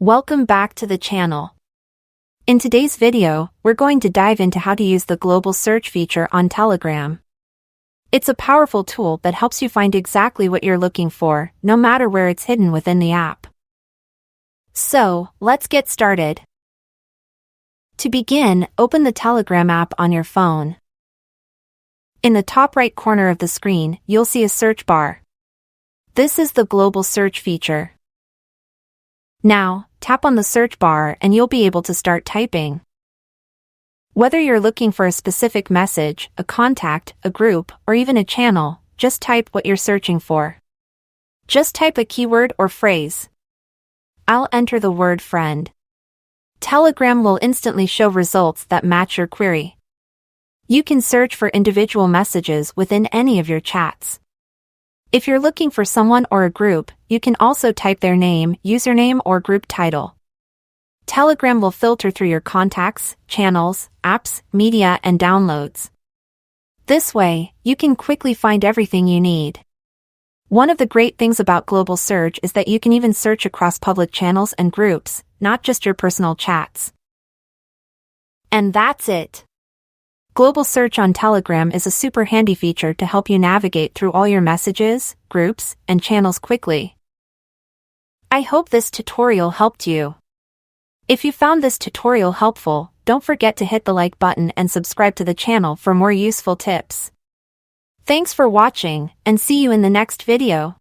Welcome back to the channel. In today's video, we're going to dive into how to use the global search feature on Telegram. It's a powerful tool that helps you find exactly what you're looking for, no matter where it's hidden within the app. So, let's get started. To begin, open the Telegram app on your phone. In the top right corner of the screen, you'll see a search bar. This is the global search feature. Now, tap on the search bar and you'll be able to start typing. Whether you're looking for a specific message, a contact, a group, or even a channel, just type what you're searching for. Just type a keyword or phrase. I'll enter the word friend. Telegram will instantly show results that match your query. You can search for individual messages within any of your chats. If you're looking for someone or a group, you can also type their name, username, or group title. Telegram will filter through your contacts, channels, apps, media, and downloads. This way, you can quickly find everything you need. One of the great things about Global Search is that you can even search across public channels and groups, not just your personal chats. And that's it. Global Search on Telegram is a super handy feature to help you navigate through all your messages, groups, and channels quickly. I hope this tutorial helped you. If you found this tutorial helpful, don't forget to hit the like button and subscribe to the channel for more useful tips. Thanks for watching, and see you in the next video.